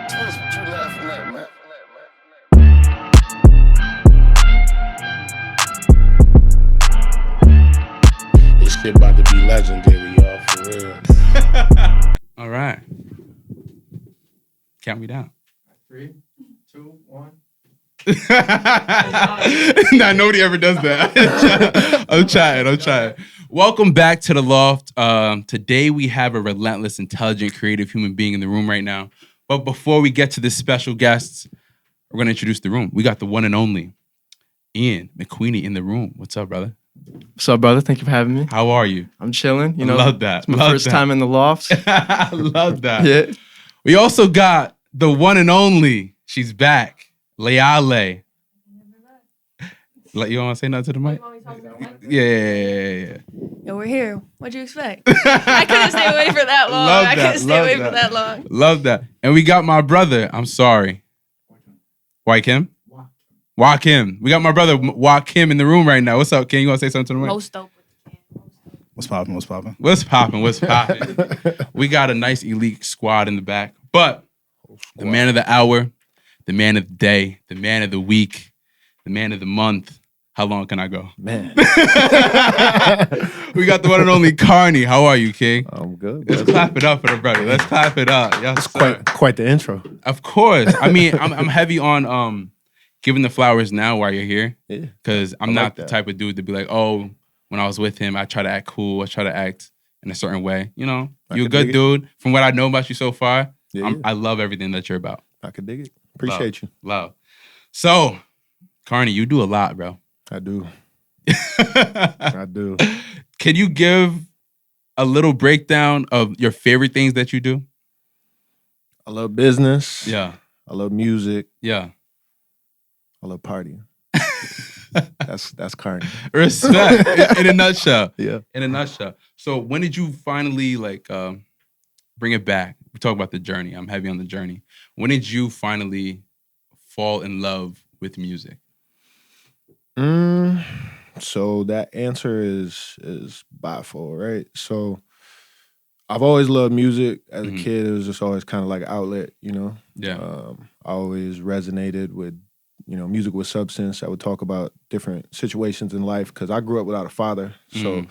What you laughing at, man? This shit about to be legendary, y'all, for real. All right. Count me down. 3, 2, 1. Nah, nobody ever does that. I'm trying. Welcome back to The Loft. Today we have a relentless, intelligent, creative human being in the room right now. But before we get to this special guest, we're going to introduce the room. We got the one and only Ian McQueenie in the room. What's up, brother? What's up, brother? Thank you for having me. How are you? I'm chilling. You know, love that. It's my first time in the loft. I love that. Yeah. We also got the one and only. She's back. Leale. You want to say nothing to the mic? Yeah. Yo, we're here. What'd you expect? I couldn't stay away for that long. Love I that, couldn't stay love away that. for that long. Love that. And we got my brother. I'm sorry. Joakim? Joakim. We got my brother Joakim in the room right now. What's up, King? You want to say something to the mic? Most dope. What's poppin'? What's poppin'? We got a nice elite squad in the back. But the man of the hour, the man of the day, the man of the week, the man of the month. How long can I go? Man. We got the one and only Carn3y. How are you, King? I'm good. Let's clap it up for the brother. Let's clap it up. Yes, sir. Quite the intro. Of course. I mean, I'm heavy on giving the flowers now while you're here. Yeah. Because I'm I not like the that. type of dude to be like, oh, when I was with him, I try to act cool. I try to act in a certain way. You know, you're a can good dig it. dude. From what I know about you so far, Yeah. I love everything that you're about. I could dig it. Appreciate you. Love. So, Carn3y, you do a lot, bro. I do. I do. Can you give a little breakdown of your favorite things that you do? I love business. Yeah. I love music. Yeah. I love partying. That's Carn3y. Respect. in a nutshell. Yeah. In a nutshell. So when did you finally bring it back? We talk about the journey. I'm heavy on the journey. When did you finally fall in love with music? So that answer is bifold, right? So I've always loved music. As a kid, it was just always kind of like an outlet, you know? Yeah. I always resonated with, music with substance. I would talk about different situations in life because I grew up without a father. So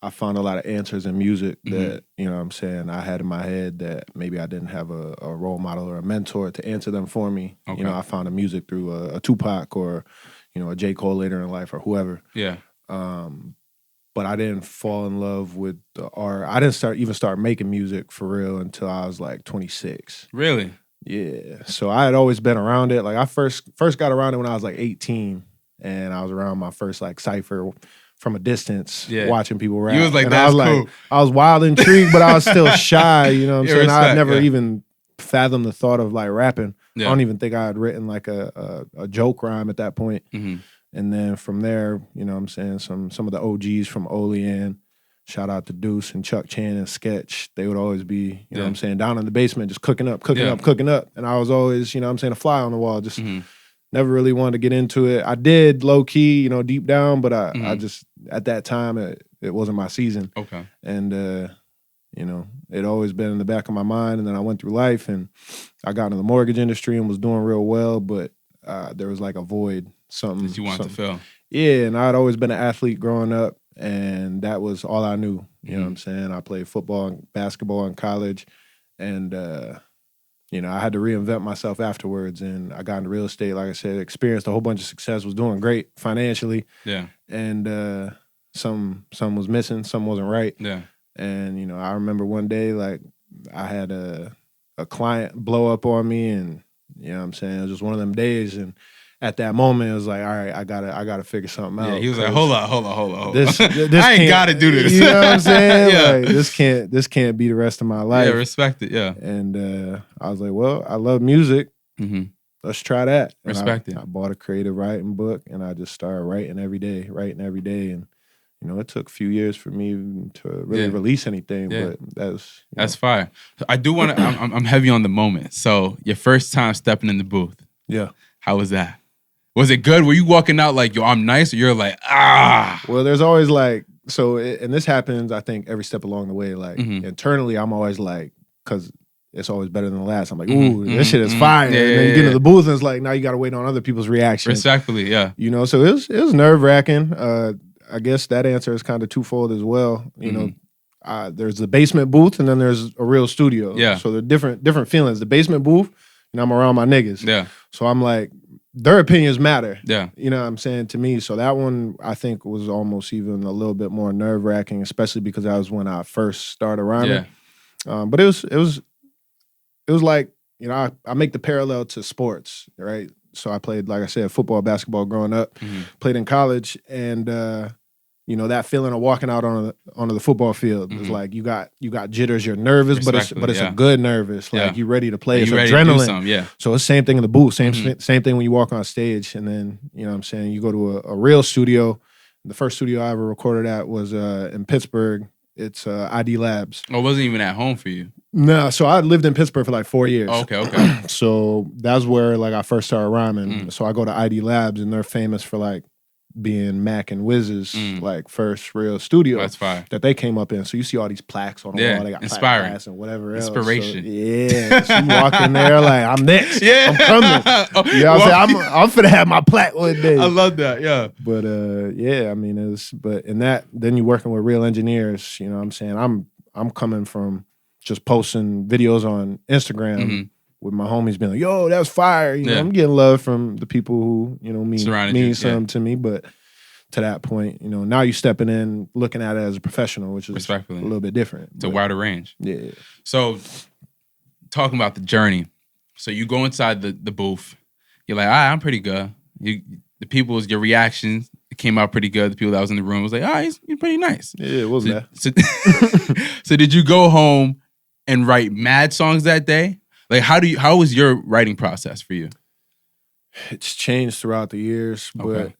I found a lot of answers in music that, I had in my head that maybe I didn't have a role model or a mentor to answer them for me. Okay. I found the music through a Tupac or, a J. Cole later in life or whoever. Yeah. But I didn't fall in love with the art. I didn't start making music for real until I was like 26. Really? Yeah. So I had always been around it. Like I first got around it when I was like 18, and I was around my first like cypher from a distance, watching people rap. You was like, and that's I was cool. I was wild intrigued, but I was still shy. You know what I'm Yeah, saying? respect, I'd never yeah. even fathomed the thought of like rapping. Yeah. I don't even think I had written like a joke rhyme at that point. Mm-hmm. And then from there, some of the OGs from Olean, shout out to Deuce and Chuck Chan and Sketch. They would always be, down in the basement just cooking up. And I was always, a fly on the wall, just never really wanted to get into it. I did low key, deep down, but I just, at that time, it wasn't my season. Okay. And, it always been in the back of my mind. And then I went through life and I got into the mortgage industry and was doing real well, but there was like a void. Something That you wanted to fill. Yeah, and I'd always been an athlete growing up, and that was all I knew. You know what I'm saying? I played football and basketball in college, and I had to reinvent myself afterwards. And I got into real estate, like I said, experienced a whole bunch of success, was doing great financially. Yeah. And some was missing, some wasn't right. Yeah. And I remember one day, like I had a client blow up on me, and it was just one of them days. And at that moment, it was like, all right, I gotta figure something out. Yeah, he was like, hold on. This I ain't gotta do this. You know what I'm saying? Yeah. Like this can't be the rest of my life. Yeah, respect it. Yeah. And I was like, well, I love music. Mm-hmm. Let's try that. And Respect it. I bought a creative writing book, and I just started writing every day. And it took a few years for me to really release anything. Yeah. But That's fire. So I do want to. I'm heavy on the moment. So your first time stepping in the booth. Yeah. How was that? Was it good? Were you walking out like, yo, I'm nice? Or you're like, ah. Well, there's always like, and this happens, I think, every step along the way. Like, internally, I'm always like, because it's always better than the last. I'm like, ooh, this shit is fire. And then you get into the booth and it's like, now you got to wait on other people's reactions. Respectfully, yeah. You know, so it was nerve wracking. I guess that answer is kind of twofold as well. You know, there's the basement booth and then there's a real studio. Yeah. So they're different feelings. The basement booth, you know, I'm around my niggas. Yeah. So I'm like, their opinions matter. Yeah. You know what I'm saying, to me. So that one I think was almost even a little bit more nerve wracking, especially because that was when I first started rhyming. Yeah. But it was like, you know, I make the parallel to sports, right? So I played, like I said, football, basketball growing up, played in college, and you know, that feeling of walking out onto the football field is like you got jitters, you're nervous, but it's a good nervous. Like you ready to play. It's adrenaline. Yeah. So it's the same thing in the booth. Same thing when you walk on stage, and then, you know what I'm saying, you go to a real studio. The first studio I ever recorded at was in Pittsburgh. It's ID Labs. Oh, it wasn't even at home for you. No, so I lived in Pittsburgh for like 4 years. Oh, okay. So that's where like I first started rhyming. So I go to ID Labs, and they're famous for like being Mac and Wiz's like first real studio. That's fire. That they came up in. So you see all these plaques on the wall. They got inspiring. plaques and whatever else. Inspiration. So, yeah. So you walk in there like, I'm next. Yeah. I'm coming. You know what I'm saying? I'm finna have my plaque one day. I love that. Yeah. But yeah, I mean, in that, then you're working with real engineers. You know what I'm saying? I'm coming from just posting videos on Instagram with my homies being like, yo, that's fire. You know, I'm getting love from the people who, you know, mean something to me. But to that point, you know, now you're stepping in, looking at it as a professional, which is a little bit different. It's a wider range. Yeah. So talking about the journey. So you go inside the booth. You're like, all right, I'm pretty good. Your reactions, it came out pretty good. The people that was in the room was like, all right, you're pretty nice. Yeah, it wasn't So did you go home and write mad songs that day? Like, how was your writing process for you? It's changed throughout the years, but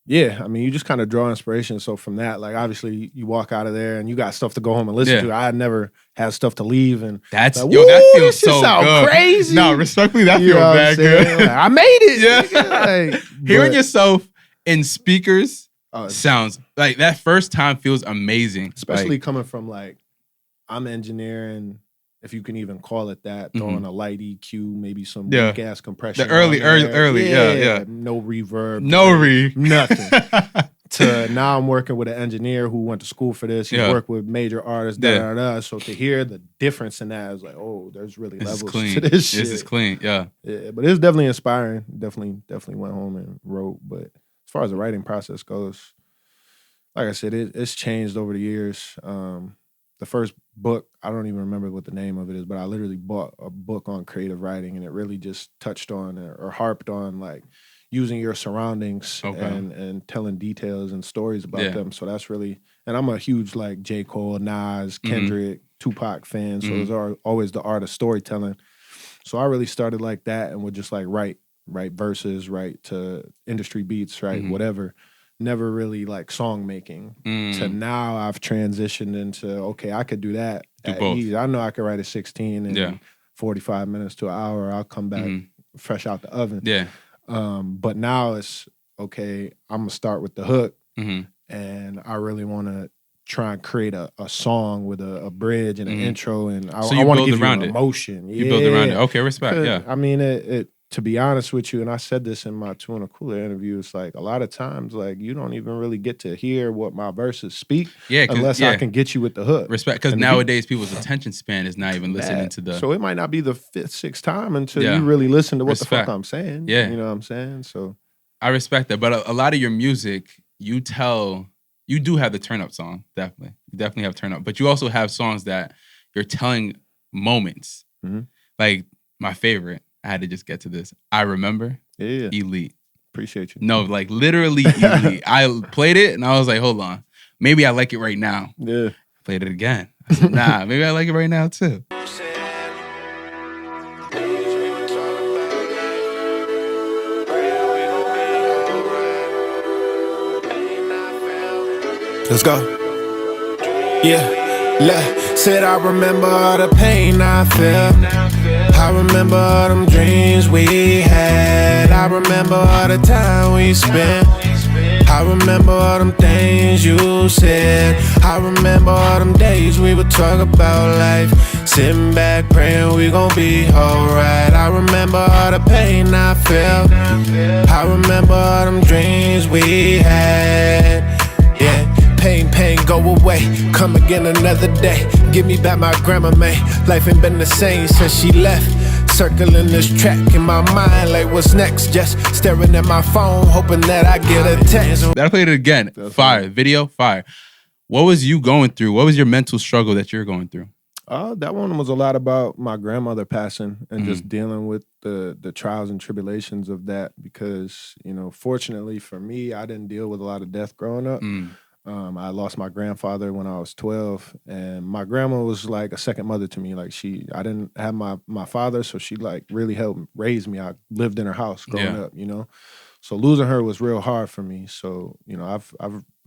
yeah, I mean, you just kind of draw inspiration. So from that, like, obviously, you walk out of there and you got stuff to go home and listen to. I had never had stuff to leave, and that's like, that feels so good. Crazy. No, respectfully, that feels bad good. Like, I made it. Yeah, hearing yourself in speakers sounds like that first time feels amazing, especially coming from like I'm engineering. If you can even call it that, throwing a light EQ, maybe some weak ass compression. The early, yeah. No reverb. Nothing. To now I'm working with an engineer who went to school for this. He worked with major artists, So to hear the difference in that, I was like, oh, there's really levels to this shit. This is clean, yeah. But it was definitely inspiring. Definitely went home and wrote. But as far as the writing process goes, like I said, it's changed over the years. The first book, I don't even remember what the name of it is, but I literally bought a book on creative writing, and it really just touched on or harped on like using your surroundings and telling details and stories about them. So that's really, and I'm a huge like J. Cole, Nas, Kendrick, Tupac fan. So those are always the art of storytelling. So I really started like that and would just like write verses, write to industry beats, whatever. Never really like song making. To now I've transitioned into, okay, I could do that. Do both. Ease. I know I could write a 16 in 45 minutes to an hour. I'll come back fresh out the oven. Yeah. But now it's, okay, I'm going to start with the hook. And I really want to try and create a song with a bridge and an intro. And I want to give you an emotion. You build around it. Okay, respect. Yeah. I mean, it to be honest with you, and I said this in my Two and a Cooler interview, it's like a lot of times, like, you don't even really get to hear what my verses speak unless I can get you with the hook. Respect, because nowadays people's attention span is not even listening to the... So it might not be the fifth, sixth time until you really listen to what the fuck I'm saying. Yeah. You know what I'm saying? So I respect that. But a lot of your music, you do have the turn-up song, definitely. You definitely have turn-up. But you also have songs that you're telling moments. Like, my favorite, I had to just get to this. I Remember. Yeah. Elite. Appreciate you. No, like literally elite. I played it and I was like, hold on. Maybe I like it right now. Yeah. Played it again. I said, nah, maybe I like it right now too. Let's go. Yeah. Said I remember all the pain I felt. I remember all them dreams we had. I remember all the time we spent. I remember all them things you said. I remember all them days we would talk about life. Sitting back praying we gon' be alright. I remember all the pain I felt. I remember all them dreams we had. Yeah, pain, go away. Come again another day. Give me back my grandma, man. Life ain't been the same since she left. Circling this track in my mind like what's next. Just staring at my phone, hoping that I get a text. That played it again. Fire. Video, fire. What was you going through? What was your mental struggle that you're going through? That one was a lot about my grandmother passing and just dealing with the trials and tribulations of that because, you know, fortunately for me, I didn't deal with a lot of death growing up. I lost my grandfather when I was 12, and my grandma was like a second mother to me. Like I didn't have my father, so she like really helped raise me. I lived in her house growing up, you know. So losing her was real hard for me. So, you know,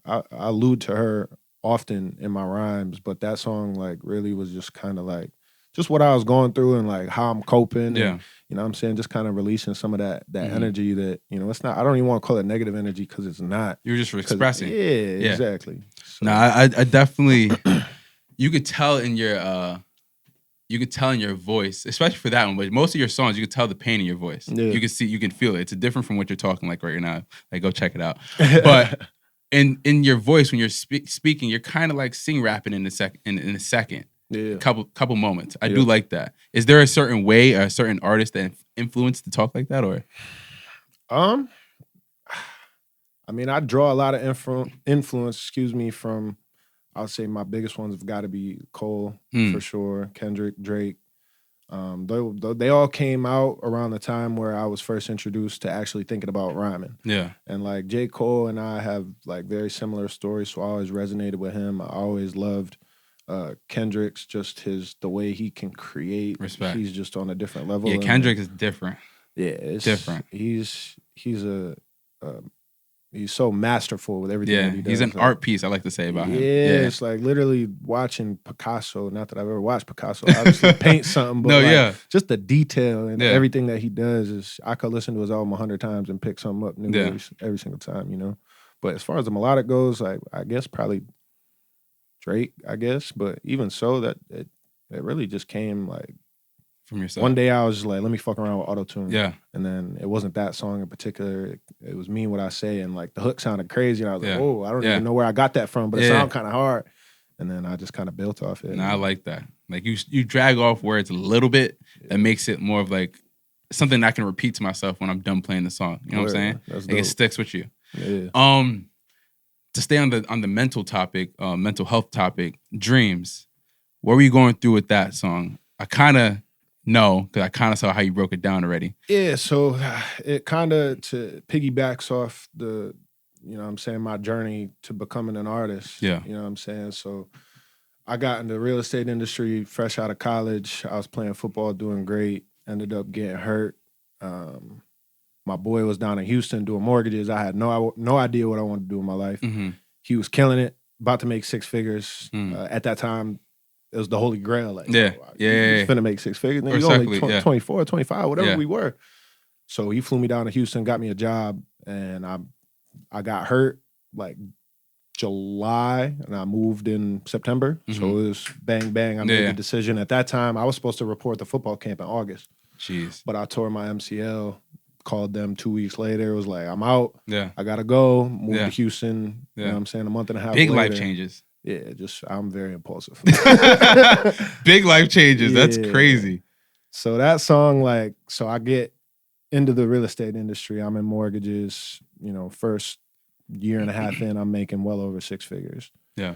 I allude to her often in my rhymes, but that song like really was just kind of like just what I was going through and like how I'm coping. And, you know what I'm saying? Just kind of releasing some of that energy that, you know, it's not, I don't even want to call it negative energy because it's not. You're just expressing. Yeah, exactly. So. No, I definitely, you could tell in your voice, especially for that one, but most of your songs, you could tell the pain in your voice. Yeah. You can feel it. It's different from what you're talking like right now. Like, go check it out. But in your voice, when you're speaking, you're kind of like sing rapping in a second. Yeah. Couple moments. I do like that. Is there a certain way or a certain artist that influenced to talk like that, or? I mean, I draw a lot of influence, from, I would say my biggest ones have got to be Cole, for sure, Kendrick, Drake. They all came out around the time where I was first introduced to actually thinking about rhyming. Yeah. And like J. Cole and I have like very similar stories, so I always resonated with him. I always loved Kendrick's, just the way he can create. Respect. He's just on a different level. Yeah, Kendrick is different. Yeah, it's different. He's so masterful with everything that he does. He's an art piece, I like to say about him. Yeah, it's like literally watching Picasso. Not that I've ever watched Picasso, obviously paint something, but just the detail and everything that he does is, I could listen to his album 100 times and pick something up new every single time, you know. But as far as the melodic goes, like I guess probably Drake, I guess. But even so, that it really just came like from yourself. One day I was just like, let me fuck around with auto-tune. Yeah. And then it wasn't that song in particular. It was Mean What I Say, and like the hook sounded crazy. And I was like, oh, I don't even know where I got that from, but it sounded kind of hard. And then I just kind of built off it. And I like that. Like you drag off words a little bit that makes it more of like something I can repeat to myself when I'm done playing the song. You know what I'm saying? Like it sticks with you. Yeah. To stay on the mental topic, mental health topic, Dreams. What were you going through with that song? I kind of know, because I kind of saw how you broke it down already. Yeah, so it kind of piggybacks off the, you know what I'm saying, my journey to becoming an artist. Yeah. You know what I'm saying? So I got in the real estate industry fresh out of college. I was playing football, doing great. Ended up getting hurt. My boy was down in Houston doing mortgages. I had no idea what I wanted to do in my life. Mm-hmm. He was killing it, about to make six figures. At that time, it was the holy grail. Like, he's finna make six figures. Then you only 24, 25, whatever we were. So he flew me down to Houston, got me a job, and I got hurt like July, and I moved in September. Mm-hmm. So it was bang, bang. I made the decision. At that time, I was supposed to report the football camp in August. Jeez. But I tore my MCL. Called them 2 weeks later. It was like, I'm out. Yeah. I gotta go. Move to Houston. You know what I'm saying? A month and a half Big later. Life changes. Yeah, I'm very impulsive. Big life changes. That's crazy. So that song, like, so I get into the real estate industry. I'm in mortgages. You know, first year and a half in, I'm making well over six figures. Yeah.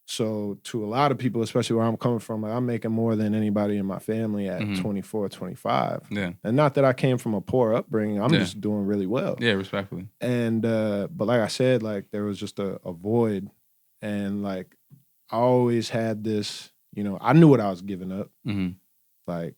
So to a lot of people, especially where I'm coming from, like, I'm making more than anybody in my family at 24, 25. Yeah. And not that I came from a poor upbringing. I'm just doing really well. Yeah, respectfully. And but like I said, like there was just a void. And like I always had this, you know, I knew what I was giving up. Mm-hmm. Like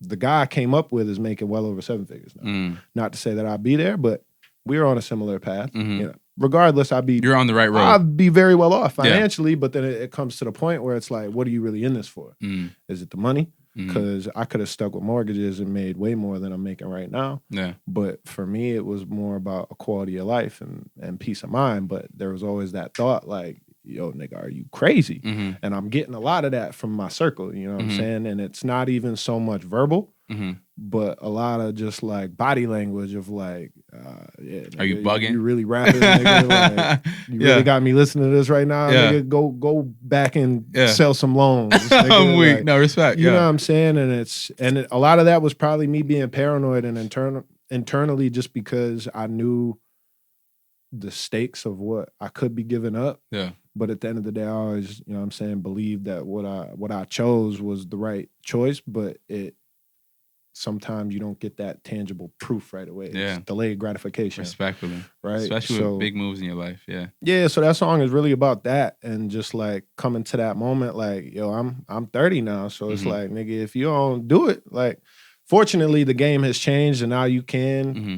the guy I came up with is making well over seven figures now. Not to say that I'd be there, but we're on a similar path. Mm-hmm. You know, regardless, you're on the right road. I'd be very well off financially, but then it comes to the point where it's like, what are you really in this for? Is it the money? Because I could have stuck with mortgages and made way more than I'm making right now. Yeah. But for me, it was more about a quality of life and peace of mind. But there was always that thought, like, yo, nigga, are you crazy? Mm-hmm. And I'm getting a lot of that from my circle, you know what I'm Mhm. saying? And it's not even so much verbal, Mm-hmm. but a lot of just like body language of like, yeah, Are you nigga, bugging? You really rapping, nigga? Like, you really got me listening to this right now, Yeah. nigga. Go back and Yeah. sell some loans. Nigga. I'm weak. Like, No respect. you know Yeah. what I'm saying? And a lot of that was probably me being paranoid and internally just because I knew the stakes of what I could be giving up. Yeah. But at the end of the day, I always, you know what I'm saying, believed that what I chose was the right choice, but sometimes you don't get that tangible proof right away. Yeah. It's delayed gratification. Respectfully. Right. Especially with big moves in your life. Yeah. Yeah, so that song is really about that and just like coming to that moment, like, yo, I'm 30 now. So it's Mhm. like, nigga, if you don't do it, like, fortunately the game has changed and now you can Mm-hmm.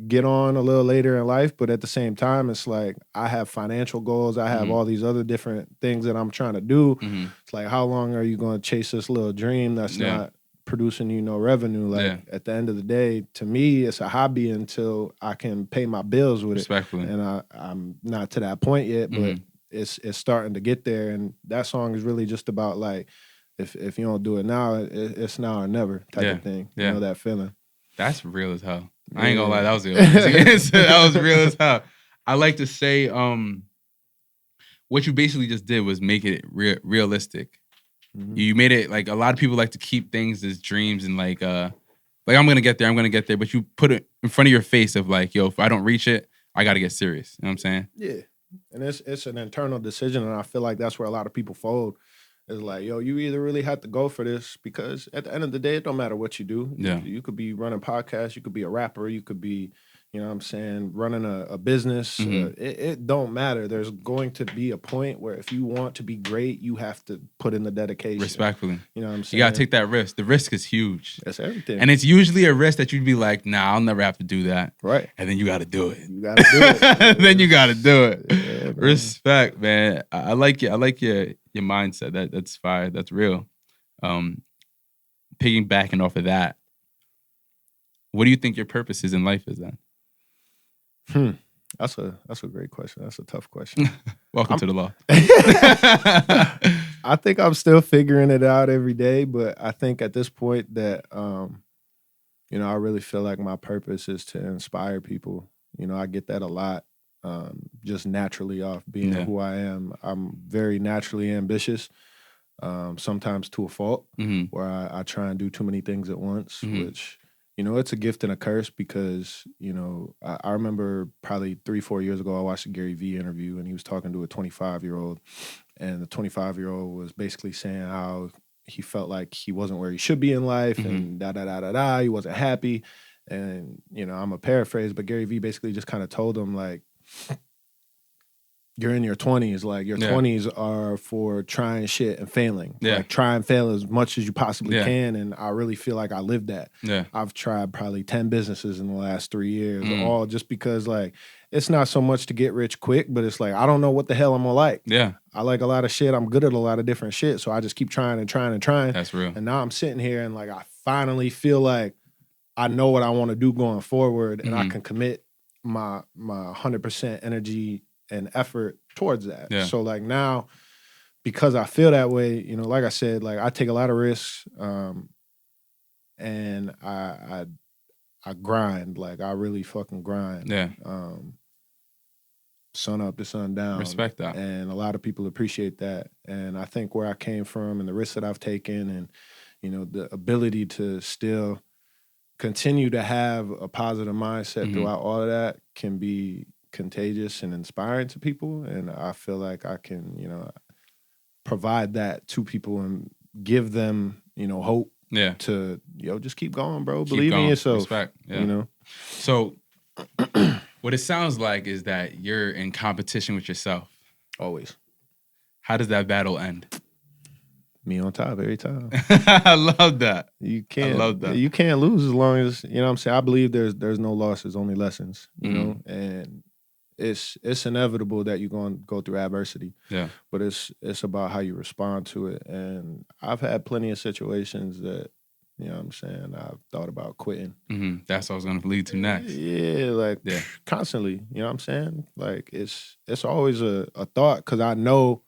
get on a little later in life, but at the same time, it's like I have financial goals. I have Mhm. all these other different things that I'm trying to do. Mm-hmm. It's like, how long are you going to chase this little dream that's Yeah. not producing you no revenue? Like, Yeah. at the end of the day, to me, it's a hobby until I can pay my bills with it. Respectfully. And I'm not to that point yet, but Mhm. it's starting to get there. And that song is really just about like, if you don't do it now, it's now or never type Yeah. of thing. Yeah. You know, that feeling. That's real as hell. I ain't gonna lie, Yeah. that was the answer. That was real as hell. I like to say, what you basically just did was make it realistic. Mhm. You made it like a lot of people like to keep things as dreams and like I'm gonna get there, but you put it in front of your face of like, yo, if I don't reach it, I gotta get serious. You know what I'm saying? Yeah. And it's an internal decision. And I feel like that's where a lot of people fold. It's like, yo, you either really have to go for this because at the end of the day, it don't matter what you do. Yeah. You could be running podcasts. You could be a rapper. You could be, you know what I'm saying, running a business. Mhm. It don't matter. There's going to be a point where if you want to be great, you have to put in the dedication. Respectfully. You know what I'm You saying? gotta take that risk. The risk is huge. That's everything. And it's usually a risk that you'd be like, nah, I'll never have to do that. right. And then you gotta do it. You got to do it. Then you gotta do it. Yeah, man. Respect, man. I like you. I like your mindset. That's fire. That's real. Piggybacking off of that, what do you think your purpose is in life is then? That's a great question. That's a tough question. Welcome to the law. I think I'm still figuring it out every day, but I think at this point that you know, I really feel like my purpose is to inspire people. You know, I get that a lot, just naturally off being Yeah. who I am. I'm very naturally ambitious, sometimes to a fault, Hmm. where I try and do too many things at once, Mhm. which, you know, it's a gift and a curse because, you know, I remember probably 3-4 years ago, I watched a Gary Vee interview and he was talking to a 25-year-old, and the 25-year-old was basically saying how he felt like he wasn't where he should be in life and he wasn't happy. And, you know, I'm a paraphrase, but Gary Vee basically just kind of told him like, you're in your 20s. Like your Yeah. 20s are for trying shit and failing. Yeah. Like try and fail as much as you possibly Yeah. can. And I really feel like I lived that. Yeah. I've tried probably 10 businesses in the last 3 years, Mm. all just because like it's not so much to get rich quick, but it's like I don't know what the hell I'm gonna like. Yeah. I like a lot of shit. I'm good at a lot of different shit. So I just keep trying and trying and trying. That's real. And now I'm sitting here and like I finally feel like I know what I want to do going forward, and I Mhm. can commit my 100% energy and effort towards that. Yeah. So like now, because I feel that way, you know, like I said, like I take a lot of risks, and I grind. Like I really fucking grind. Yeah. Sun up to sun down. Respect that. And a lot of people appreciate that. And I think where I came from and the risks that I've taken and, you know, the ability to still continue to have a positive mindset Mhm. throughout all of that can be contagious and inspiring to people. And I feel like I can, you know, provide that to people and give them, you know, hope Yeah. to, just keep going, bro. Keep Believe going. in yourself. Respect. Yeah. You know? So what it sounds like is that you're in competition with yourself. Always. How does that battle end? Me on top every time. I love that. You can't love that. You can't lose as long as, you know what I'm saying? I believe there's no losses, only lessons, you Mhm. know? And it's inevitable that you're going to go through adversity. Yeah. But it's about how you respond to it. And I've had plenty of situations that, You know what I'm saying? I've thought about quitting. That's what I was gonna lead to next. Yeah, like Yeah. constantly. You know what I'm saying? Like it's always a thought because I know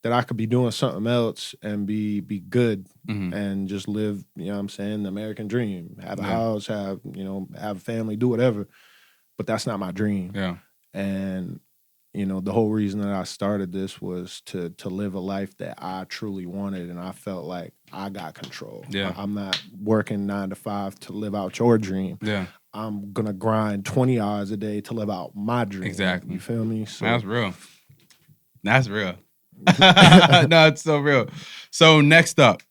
that I could be doing something else and be good and just live, you know what I'm saying, the American dream. Have a house, have a family, do whatever. But that's not my dream. Yeah. And the whole reason that I started this was to live a life that I truly wanted, and I felt like I got control. Yeah. I'm not working 9 to 5 to live out your dream. Yeah. I'm gonna grind 20 hours a day to live out my dream. Exactly. You feel me? So That's real. That's real. No, it's so real. So next up,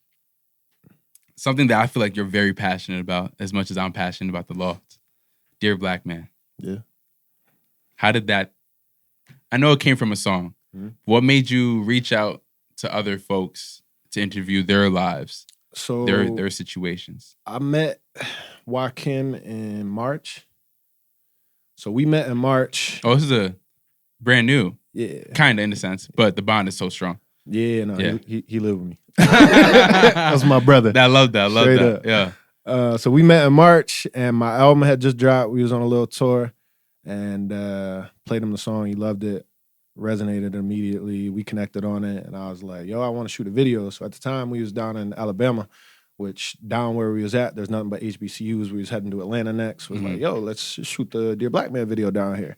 something that I feel like you're very passionate about, as much as I'm passionate about the Loft. Dear Black Man. Yeah. How did that? I know it came from a song. What made you reach out to other folks to interview their lives, So their situations? I met Joaquin in March. So we met in March. Oh, this is a brand new, Yeah. kind of in a sense, but the bond is so strong. Yeah, no, Yeah. he lived with me. That's my brother. I love that. I love Straight that. up. Yeah. So we met in March, and my album had just dropped. We was on a little tour, and played him the song. He loved it, resonated immediately. We connected on it, and I was like, "Yo, I want to shoot a video." So at the time, we was down in Alabama, which down where we was at, there's nothing but HBCUs. We was heading to Atlanta next. Was like, "Yo, let's shoot the Dear Black Man video down here."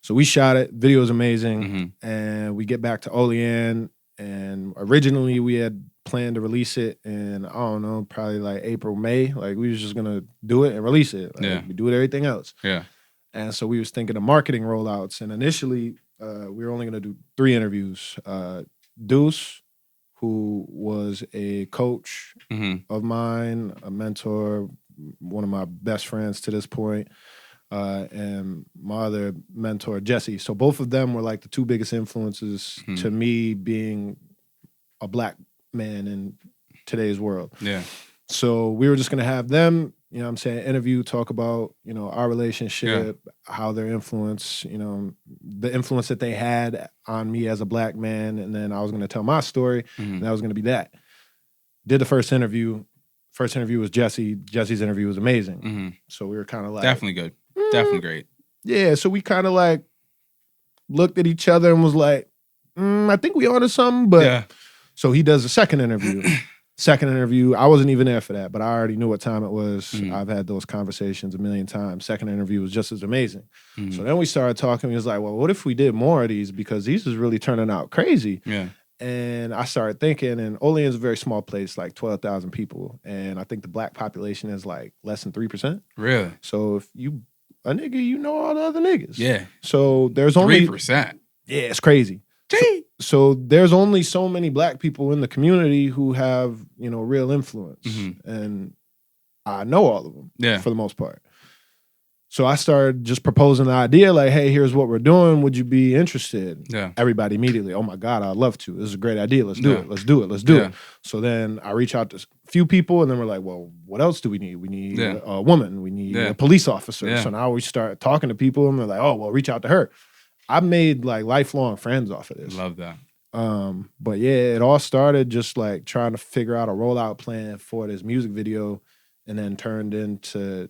So we shot it. Video is amazing, and we get back to Olean. And originally we had planned to release it in, I don't know, probably like April, May. Like we was just gonna do it and release it. Like, we do it everything else. Yeah. And so we was thinking of marketing rollouts. And initially we were only gonna do 3 interviews. Deuce, who was a coach of mine, a mentor, one of my best friends to this point. And my other mentor, Jesse. So both of them were like the 2 biggest influences to me being a Black man in today's world. Yeah. So we were just gonna have them, you know what I'm saying, interview, talk about, our relationship, how their influence, the influence that they had on me as a Black man. And then I was gonna tell my story, and that was gonna be that. Did the first interview. First interview was Jesse. Jesse's interview was amazing. So we were kind of like... Definitely good. Definitely great. Yeah, so we kind of like looked at each other and was like, I think we onto something. But so he does the second interview. I wasn't even there for that, but I already knew what time it was. I've had those conversations a million times. Second interview was just as amazing. So then we started talking. He was like, well, what if we did more of these? Because these is really turning out crazy. Yeah. And I started thinking, and Olean's a very small place, like 12,000 people. And I think the Black population is like less than 3%. Really? So if you a nigga, you know all the other niggas. Yeah. So there's only 3%. Yeah, it's crazy. So there's only so many Black people in the community who have, real influence. And I know all of them for the most part. So I started just proposing the idea like, hey, here's what we're doing. Would you be interested? Yeah. Everybody immediately, oh my God, I'd love to. This is a great idea. Let's do it. Let's do it. Let's do it. So then I reach out to a few people, and then we're like, well, what else do we need? We need a woman. We need a police officer. Yeah. So now we start talking to people, and they're like, oh, well, reach out to her. I made like lifelong friends off of this. Love that. But yeah, it all started just like trying to figure out a rollout plan for this music video, and then turned into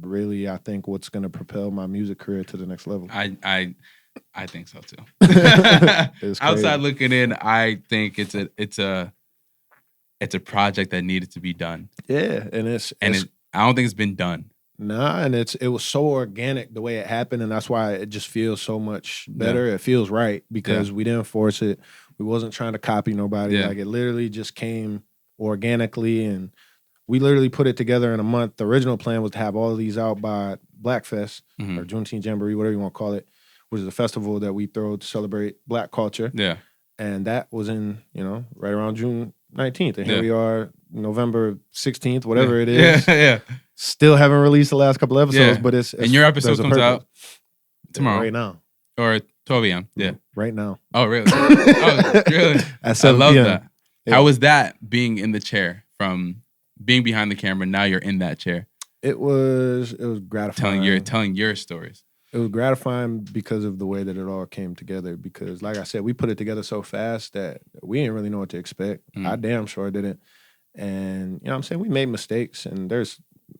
really, I think, what's going to propel my music career to the next level. I think so too. It's Outside looking in, I think it's a project that needed to be done. Yeah, and I don't think it's been done. Nah, and it was so organic the way it happened, and that's why it just feels so much better. It feels right because we didn't force it. We wasn't trying to copy nobody. Like it literally just came organically, and we literally put it together in a month. The original plan was to have all of these out by Blackfest or Juneteenth Jamboree, whatever you want to call it, which is a festival that we throw to celebrate Black culture. Yeah. And that was in, right around June 19th. And here we are, November 16th, whatever it is. Yeah. Still haven't released the last couple episodes, but it's and your episode comes out tomorrow. Right now. Or 12 a.m. Yeah. Right now. Oh, really? Oh, really? I love that. Yeah. How was that being in the chair from being behind the camera? Now you're in that chair. It was gratifying. Telling your stories. It was gratifying because of the way that it all came together. Because, like I said, we put it together so fast that we didn't really know what to expect. I damn sure didn't. And you know what I'm saying? We made mistakes, and there's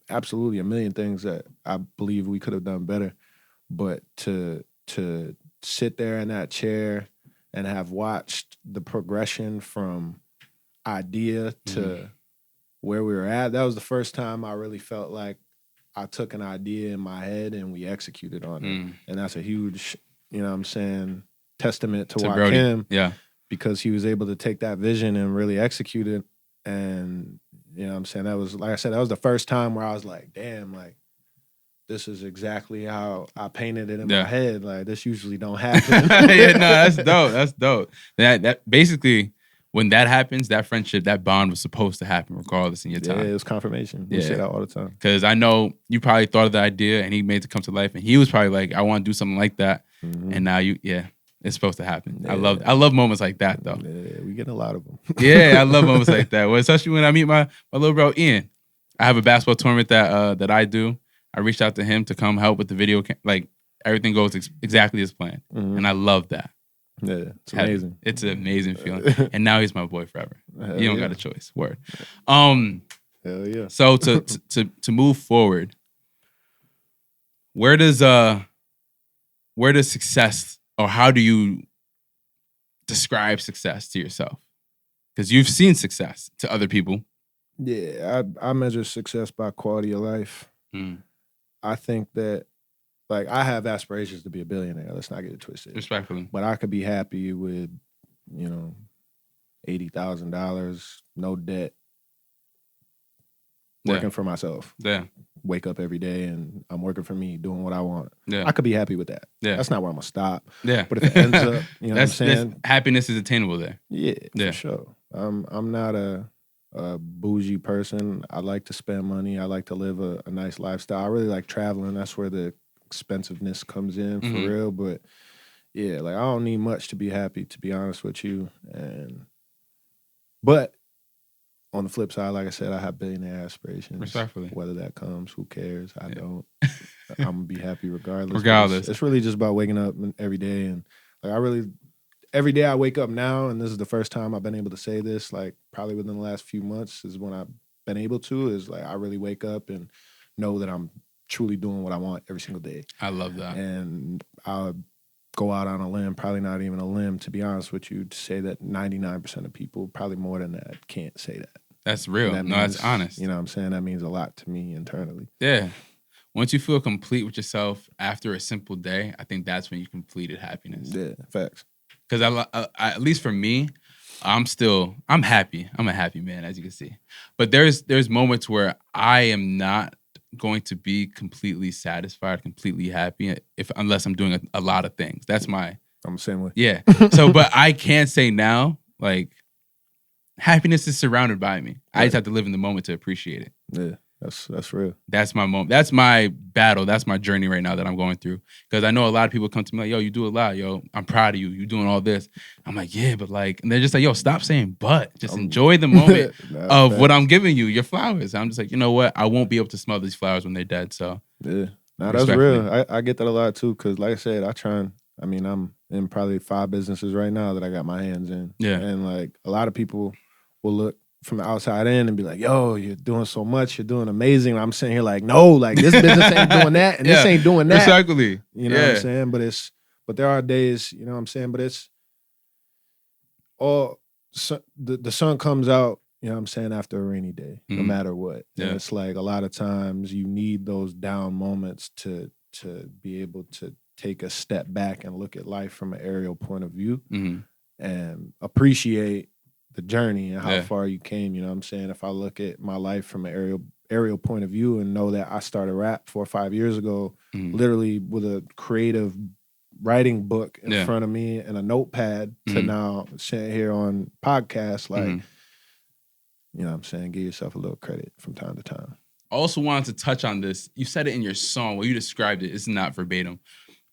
absolutely a million things that I believe we could have done better. But to sit there in that chair and have watched the progression from idea to where we were at, that was the first time I really felt like I took an idea in my head and we executed on it. And that's a huge, you know what I'm saying, testament to Rakim. Yeah. Because he was able to take that vision and really execute it. And, you know what I'm saying, that was, like I said, that was the first time where I was like, damn, like, this is exactly how I painted it in my head. Like, this usually don't happen. Yeah, no, that's dope. That's dope. That basically, when that happens, that friendship, that bond was supposed to happen regardless in your time. Yeah, it was confirmation. We say that all the time. Because I know you probably thought of the idea and he made it come to life, and he was probably like, I want to do something like that. And now it's supposed to happen. Yeah. I love moments like that though. Yeah, we get a lot of them. Yeah, I love moments like that. Well, especially when I meet my little bro Ian. I have a basketball tournament that I do. I reached out to him to come help with the video. Like, everything goes exactly as planned. And I love that. Yeah, it's amazing. It's an amazing feeling. And now he's my boy forever. You don't got a choice. Word. Hell yeah. So to move forward, where does success, or how do you describe success to yourself? Because you've seen success to other people. Yeah, I measure success by quality of life. I think that, like, I have aspirations to be a billionaire. Let's not get it twisted. Respectfully. But I could be happy with, you know, $80,000, no debt, working for myself. Yeah. Wake up every day and I'm working for me, doing what I want. Yeah. I could be happy with that. Yeah. That's not where I'm going to stop. Yeah. But if it ends up, you know what I'm saying? Happiness is attainable there. Yeah, for sure. I'm not a bougie person. I like to spend money. I like to live a nice lifestyle. I really like traveling. That's where the expensiveness comes in for real. But yeah, like, I don't need much to be happy, to be honest with you. But on the flip side, like I said, I have billionaire aspirations. Respectfully. Whether that comes, who cares? I don't. I'm gonna be happy regardless. It's really just about waking up every day, and like, every day I wake up now, and this is the first time I've been able to say this, like, probably within the last few months is when I've been able to, is like, I really wake up and know that I'm truly doing what I want every single day. I love that. And I'll go out on a limb, probably not even a limb, to be honest with you, to say that 99% of people, probably more than that, can't say that. That's real. That's honest. You know what I'm saying? That means a lot to me internally. Yeah. Once you feel complete with yourself after a simple day, I think that's when you completed happiness. Yeah, facts. Because I, at least for me, I'm happy. I'm a happy man, as you can see. But there's moments where I am not going to be completely satisfied, completely happy, unless I'm doing a lot of things. I'm the same way. Yeah. So, but I can't say now, like, happiness is surrounded by me. I just have to live in the moment to appreciate it. Yeah. That's real. That's my moment. That's my battle. That's my journey right now that I'm going through. Because I know a lot of people come to me like, yo, you do a lot. Yo, I'm proud of you. You're doing all this. I'm like, yeah, but like, and they're just like, yo, stop saying but. Just enjoy the moment of what I'm giving you, your flowers. I'm just like, you know what? I won't be able to smell these flowers when they're dead. So yeah, that's real. I get that a lot too. Because like I said, I'm in probably 5 businesses right now that I got my hands in. Yeah. And like, a lot of people will look from the outside in and be like, yo, you're doing so much, you're doing amazing. And I'm sitting here like, no, like, this business ain't doing that, and this ain't doing that. Exactly. You know what I'm saying? But there are days, you know what I'm saying? But it's all, the sun comes out, you know what I'm saying, after a rainy day, no matter what. Yeah. And it's like, a lot of times you need those down moments to be able to take a step back and look at life from an aerial point of view and appreciate the journey and how far you came. You know what I'm saying? If I look at my life from an aerial point of view and know that I started rap 4 or 5 years ago, literally with a creative writing book in front of me and a notepad to now sitting here on podcasts, like, you know what I'm saying? Give yourself a little credit from time to time. I also wanted to touch on this. You said it in your song. Well, you described it. It's not verbatim.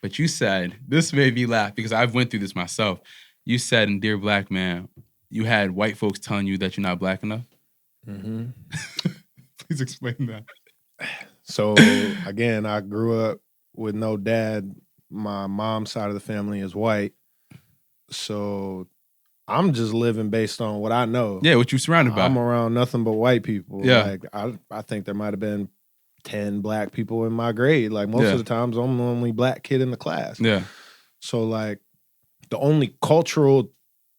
But you said, this made me laugh because I've went through this myself. You said in Dear Black Man, you had white folks telling you that you're not black enough. Please explain that. So, again, I grew up with no dad. My mom's side of the family is white. So I'm just living based on what I know. Yeah, what you surrounded by. I'm around nothing but white people. Yeah. Like I think there might have been 10 black people in my grade. Like most Yeah. of the times I'm the only black kid in the class. Yeah. So like the only cultural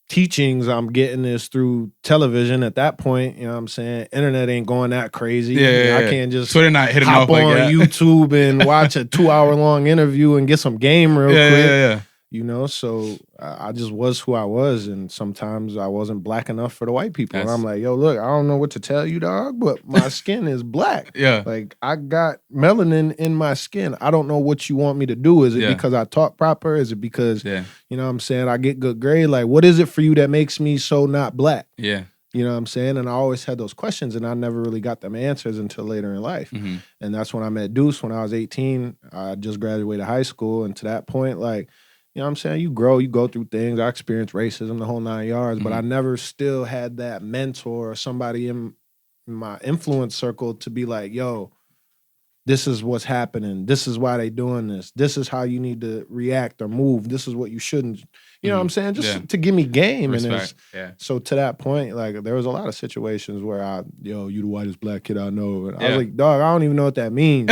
teachings I'm getting is through television at that point. You know what I'm saying? Internet ain't going that crazy. Yeah. I can't just Twitter not hitting hop off like on that. YouTube and watch a 2-hour long interview and get some game real Yeah, quick. yeah. You know, so I just was who I was, and sometimes I wasn't black enough for the white people. And That's- I'm like, yo, look, I don't know what to tell you, dog, but my skin is black. Yeah. Like, I got melanin in my skin. I don't know what you want me to do. Is it Yeah. because I talk proper? Is it because, Yeah. you know what I'm saying, I get good grade? Like, what is it for you that makes me so not black? Yeah. You know what I'm saying? And I always had those questions, and I never really got them answers until later in life. Mhm. And that's when I met Deuce when I was 18. I just graduated high school, and to that point, like, you know what I'm saying? You grow, you go through things. I experienced racism, the whole 9 yards, but I never still had that mentor or somebody in my influence circle to be like, yo, this is what's happening. This is why they doing this. This is how you need to react or move. This is what you shouldn't. You know what I'm saying? Just to give me game. And Respect. Yeah. so to that point, like there was a lot of situations where you the whitest black kid I know. And I Yeah. was like, dog, I don't even know what that means.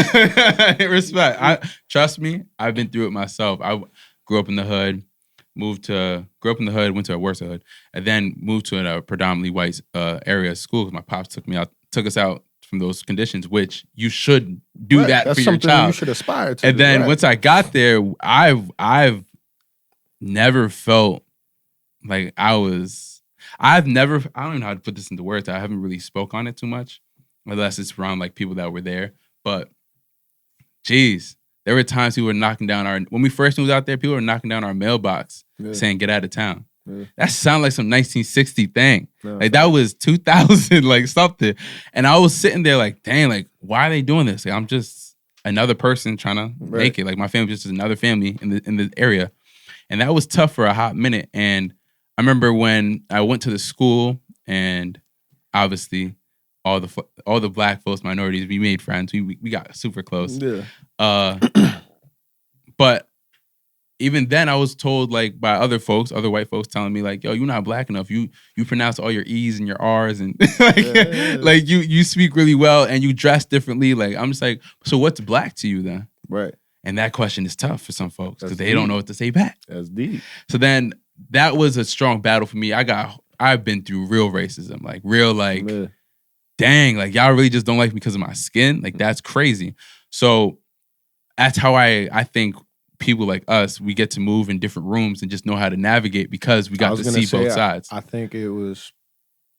Respect. Trust me, I've been through it myself. I grew up in the hood, went to a worse hood, and then moved to a predominantly white area of school because my pops took us out from those conditions, which you should do Right, that that's for your something child. you should aspire to. And do, then right. once I got there, I've never felt like I don't even know how to put this into words. I haven't really spoke on it too much, unless it's around like people that were there. But geez, there were times people were knocking down when we first moved out there, people were knocking down our mailbox saying, get out of town. Yeah. That sounded like some 1960 thing. No, Like that was 2000, like something. And I was sitting there like, dang, like why are they doing this? Like I'm just another person trying to make it. Like my family just is another family in the area. And that was tough for a hot minute. And I remember when I went to the school and obviously all the black folks, minorities, we made friends. We got super close. Yeah. But even then, I was told like by other white folks telling me like, yo, you're not black enough. You pronounce all your E's and your R's and like you speak really well and you dress differently. Like I'm just like, so what's black to you then? Right. And that question is tough for some folks because That's they don't deep. know what to say back. That's deep. So then that was a strong battle for me. I've been through real racism, like real like, Yeah. dang, like y'all really just don't like me because of my skin. Like that's crazy. So that's how I think people like us, we get to move in different rooms and just know how to navigate because we got to see both sides. I think it was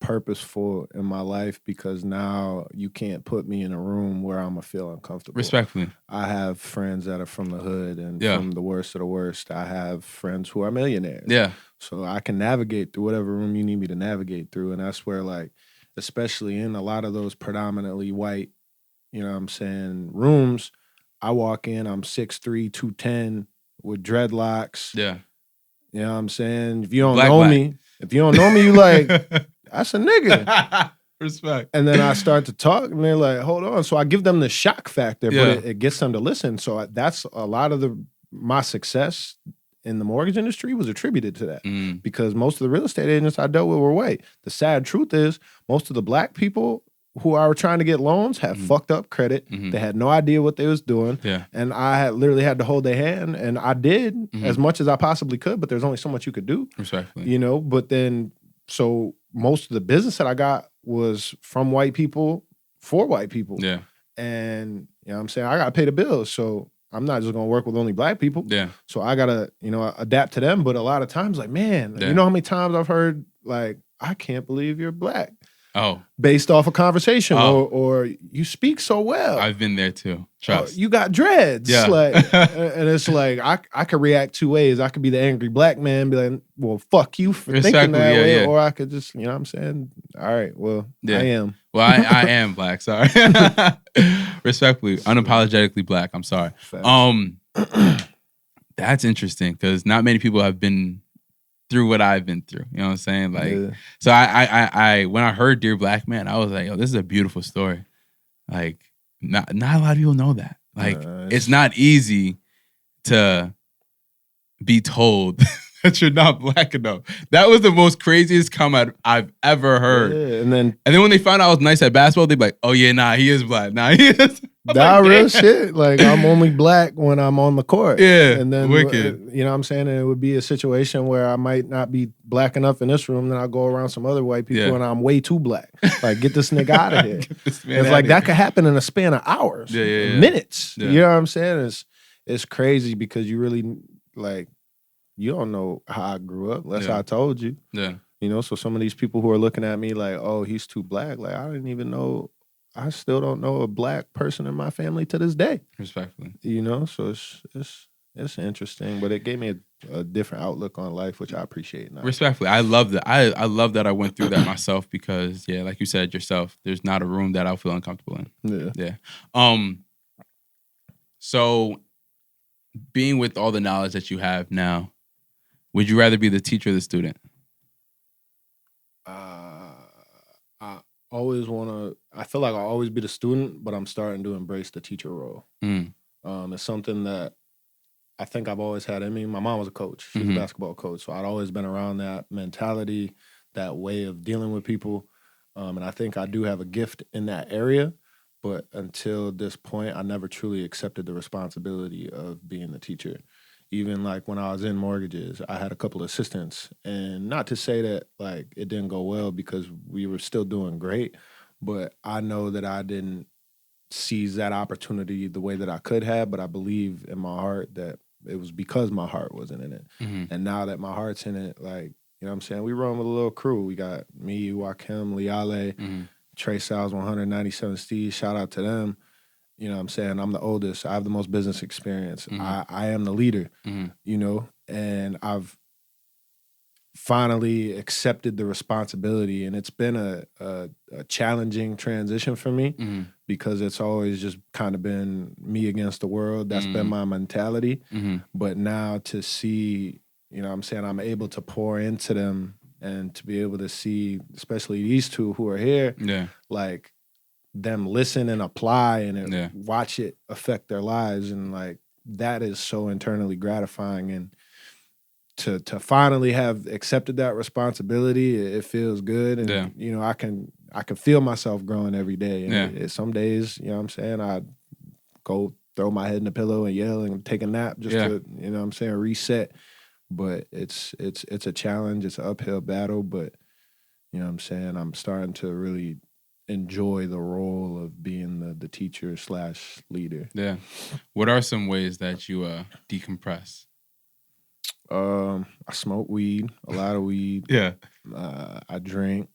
purposeful in my life because now you can't put me in a room where I'm gonna feel uncomfortable. Respectfully. I have friends that are from the hood and Yeah. from the worst of the worst. I have friends who are millionaires. Yeah. So I can navigate through whatever room you need me to navigate through. And that's where, like, especially in a lot of those predominantly white, you know what I'm saying, rooms, I walk in, I'm 6'3", 210 with dreadlocks. Yeah. You know what I'm saying? If you don't Black. know me, you like, that's a nigga. Respect. And then I start to talk and they're like, hold on. So I give them the shock factor, Yeah. but it gets them to listen. So that's a lot of my success in the mortgage industry was attributed to that because most of the real estate agents I dealt with were white. The sad truth is most of the black people who I were trying to get loans had fucked up credit. They had no idea what they was doing. Yeah. And I had literally had to hold their hand and I did as much as I possibly could, but there's only so much you could do. Respectfully. You know, but then so most of the business that I got was from white people for white people. Yeah. And you know what I'm saying? I gotta pay the bills. So I'm not just gonna work with only black people. Yeah. So I gotta, you know, adapt to them. But a lot of times, like, man, Yeah. you know how many times I've heard, like, I can't believe you're black. Oh, Based off a conversation. Oh. Or you speak so well. I've been there too. Trust. You got dreads. Yeah. Like, and it's like I could react two ways. I could be the angry black man, be like, well, fuck you for thinking Exactly, that yeah, way. yeah. Or I could just, you know what I'm saying? All right, well, Yeah. I am. Well, I am black. Sorry. Respectfully, unapologetically black. I'm sorry. Facts. That's interesting because not many people have been through what I've been through. You know what I'm saying? Like, Yeah. so I when I heard Dear Black Man, I was like, oh, this is a beautiful story. Like, not a lot of people know that. Like, it's not easy to be told that you're not black enough. That was the most craziest comment I've ever heard. Yeah, and then when they found out I was nice at basketball, they'd be like, "Oh yeah, nah, he is black. Nah, he is." I'm nah, like, real "Damn." shit. Like, I'm only black when I'm on the court. Yeah, and then wicked. you know what I'm saying? And it would be a situation where I might not be black enough in this room, then I'll go around some other white people Yeah. and I'm way too black. Like, get this nigga out of here. Get this man It's outta like here. that could happen in a span of hours, Yeah. minutes. Yeah. You know what I'm saying? It's crazy because you really like you don't know how I grew up unless Yeah. I told you. Yeah, You know, so some of these people who are looking at me like, oh, he's too black. Like, I didn't even know. I still don't know a black person in my family to this day. respectfully. You know, so it's interesting, but it gave me a different outlook on life, which I appreciate now. Respectfully, I love that. I love that I went through that myself because, yeah, like you said yourself, there's not a room that I'll feel uncomfortable in. Yeah. Yeah. So, being with all the knowledge that you have now, would you rather be the teacher or the student? I always want to. I feel like I'll always be the student, but I'm starting to embrace the teacher role. Mm. It's something that I think I've always had in me. My mom was a coach; she was a basketball coach, so I'd always been around that mentality, that way of dealing with people, and I think I do have a gift in that area. But until this point, I never truly accepted the responsibility of being the teacher. Even like when I was in mortgages, I had a couple of assistants, and not to say that like it didn't go well because we were still doing great, but I know that I didn't seize that opportunity the way that I could have, but I believe in my heart that it was because my heart wasn't in it. And now that my heart's in it, like, you know what I'm saying? We run with a little crew. We got me, Joakim, Liale, Trey Styles, 197 Steve. Shout out to them. You know what I'm saying? I'm the oldest. I have the most business experience. I am the leader, you know, and I've finally accepted the responsibility. And it's been a challenging transition for me because it's always just kind of been me against the world. That's been my mentality. But now to see, you know what I'm saying, I'm able to pour into them and to be able to see, especially these two who are here, like, them listen and apply and watch it affect their lives, and like that is so internally gratifying. And to finally have accepted that responsibility, it feels good. And you know, I can feel myself growing every day. And some days, you know what I'm saying, I go throw my head in the pillow and yell and take a nap just to, you know what I'm saying, reset. But it's a challenge, it's an uphill battle, but you know what I'm saying, I'm starting to really enjoy the role of being the teacher / leader. Yeah. What are some ways that you decompress? I smoke weed, a lot of weed. Yeah. I drink.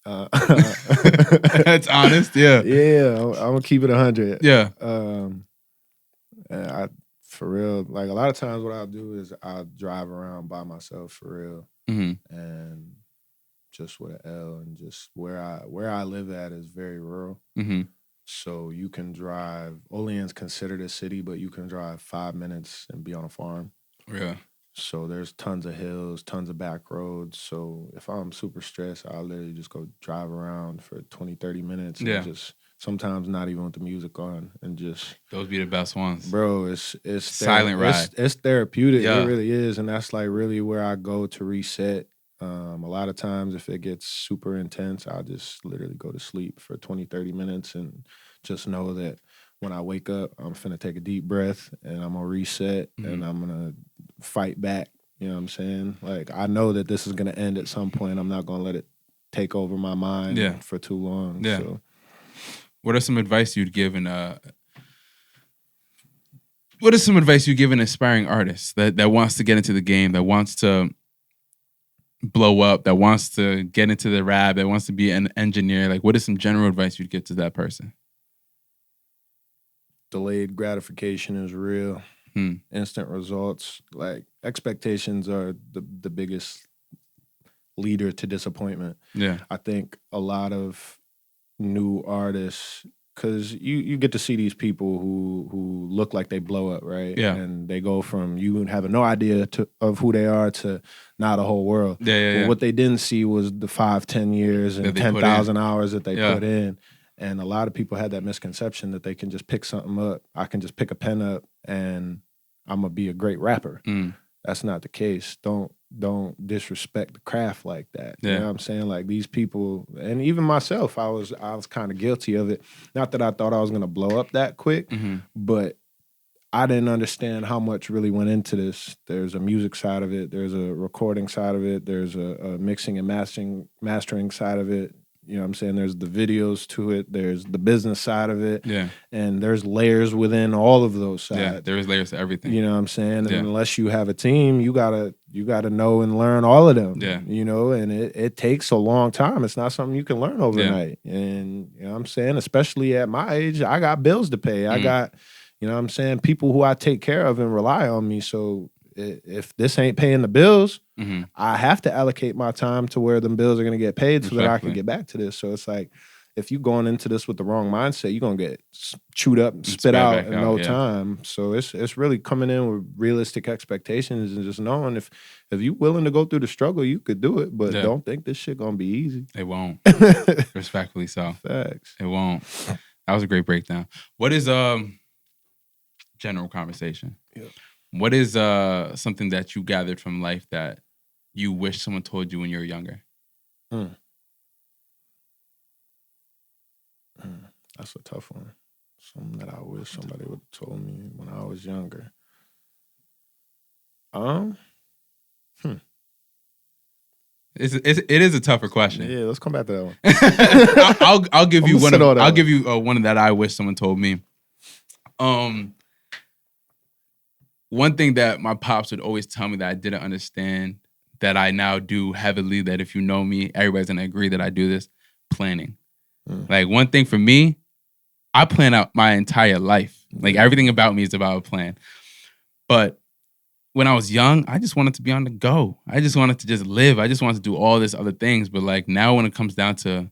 That's honest. Yeah. Yeah, I'm gonna keep it 100. Yeah. And I, for real, like a lot of times what I'll do is I'll drive around by myself for real, and just with an L, and just where I live at is very rural. So you can drive. Olean's considered a city, but you can drive 5 minutes and be on a farm. Yeah. So there's tons of hills, tons of back roads. So if I'm super stressed, I'll literally just go drive around for 20, 30 minutes. And just sometimes not even with the music on, and just those be the best ones. Bro, it's silent ride. It's therapeutic. Yeah. It really is. And that's like really where I go to reset. A lot of times if it gets super intense, I'll just literally go to sleep for 20, 30 minutes and just know that when I wake up, I'm finna take a deep breath and I'm gonna reset and I'm gonna fight back. You know what I'm saying? Like, I know that this is gonna end at some point. I'm not gonna let it take over my mind for too long. Yeah. So. What are some advice you'd give what is some advice you give an aspiring artist that wants to get into the game, that wants to blow up, that wants to get into the rap, that wants to be an engineer? Like, what is some general advice you'd give to that person? Delayed gratification is real. Instant results. Like, expectations are the biggest leader to disappointment. Yeah. I think a lot of new artists, because you get to see these people who look like they blow up, right? Yeah. And they go from you having no idea of who they are to now the whole world. Yeah. What they didn't see was the 5-10 years and 10,000 hours that they put in. And a lot of people had that misconception that they can just pick something up. I can just pick a pen up and I'm gonna be a great rapper. that's not the case. Don't disrespect the craft like that. You Yeah. know what I'm saying? Like these people, and even myself, I was kind of guilty of it. Not that I thought I was gonna blow up that quick, but I didn't understand how much really went into this. There's a music side of it. There's a recording side of it. There's a mixing and mastering side of it. You know what I'm saying? There's the videos to it. There's the business side of it. Yeah. And there's layers within all of those sides. Yeah. There is layers to everything. You know what I'm saying? And Yeah. unless you have a team, you gotta know and learn all of them. Yeah. You know, and it takes a long time. It's not something you can learn overnight. And you know what I'm saying? Especially at my age, I got bills to pay. I got, you know what I'm saying, people who I take care of and rely on me. So if this ain't paying the bills, I have to allocate my time to where them bills are gonna get paid so that I can get back to this. So it's like, if you going into this with the wrong mindset, you're gonna get chewed up and spit out in no time. So it's really coming in with realistic expectations and just knowing if you willing to go through the struggle, you could do it. But don't think this shit gonna be easy. It won't. Respectfully so. Facts. It won't. That was a great breakdown. What is general conversation? Yeah. What is something that you gathered from life that you wish someone told you when you were younger? That's a tough one. Something that I wish somebody would have told me when I was younger. It is a tougher question. Yeah, let's come back to that one. I'll give you one. I'll give you you one that I wish someone told me. One thing that my pops would always tell me that I didn't understand, that I now do heavily, that if you know me, everybody's gonna agree that I do this: planning. Like, one thing for me, I plan out my entire life. Like, everything about me is about a plan. But when I was young, I just wanted to be on the go. I just wanted to just live. I just wanted to do all this other things. But like, now when it comes down to,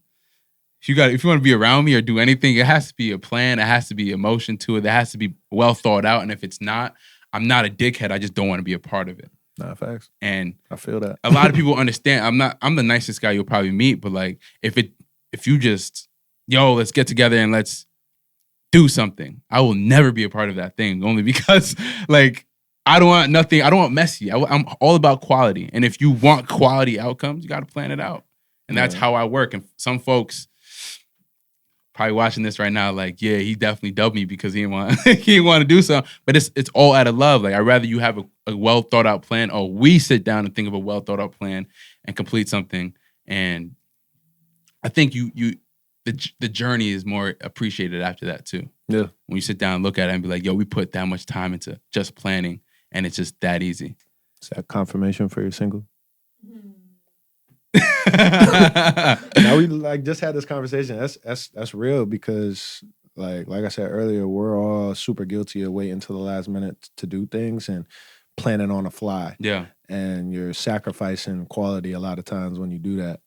if you want to be around me or do anything, it has to be a plan. It has to be emotion to it. It has to be well thought out. And if it's not, I'm not a dickhead. I just don't want to be a part of it. Nah, facts. And I feel that. A lot of people understand. I'm the nicest guy you'll probably meet. But like, if you just, let's get together and let's do something, I will never be a part of that thing, only because like, I don't want nothing. I don't want messy. I'm all about quality. And if you want quality outcomes, you got to plan it out. And that's how I work. And some folks probably watching this right now, like, yeah, he definitely dubbed me because he didn't want to do something. But it's all out of love. Like, I'd rather you have a well thought out plan, or we sit down and think of a well thought out plan and complete something. And I think the journey is more appreciated after that too. Yeah. When you sit down and look at it and be like, we put that much time into just planning, and it's just that easy. Is that confirmation for your single? Now we just had this conversation. That's real, because like I said earlier, we're all super guilty of waiting until the last minute to do things and planning on the fly. Yeah. And you're sacrificing quality a lot of times when you do that.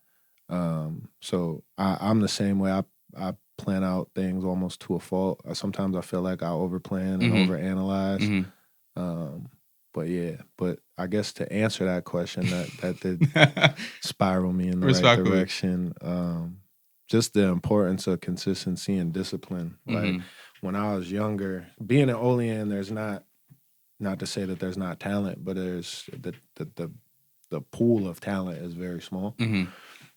So I'm the same way. I plan out things almost to a fault. Sometimes I feel like I overplan and overanalyze. But I guess to answer that question, that did spiral me in the right direction. Just the importance of consistency and discipline. Like, when I was younger, being an Olean, there's not to say that there's not talent, but there's the pool of talent is very small.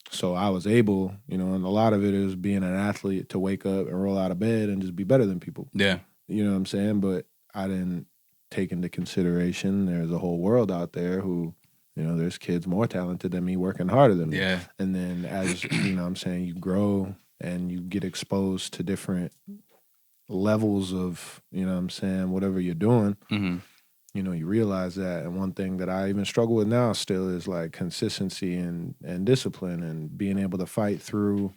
So I was able, and a lot of it is being an athlete, to wake up and roll out of bed and just be better than people. Yeah. You know what I'm saying? But I didn't take into consideration there's a whole world out there who, there's kids more talented than me working harder than me. Yeah. And then as, what I'm saying, you grow and you get exposed to different levels of, what I'm saying, whatever you're doing. You realize that. And one thing that I even struggle with now still is like consistency and discipline, and being able to fight through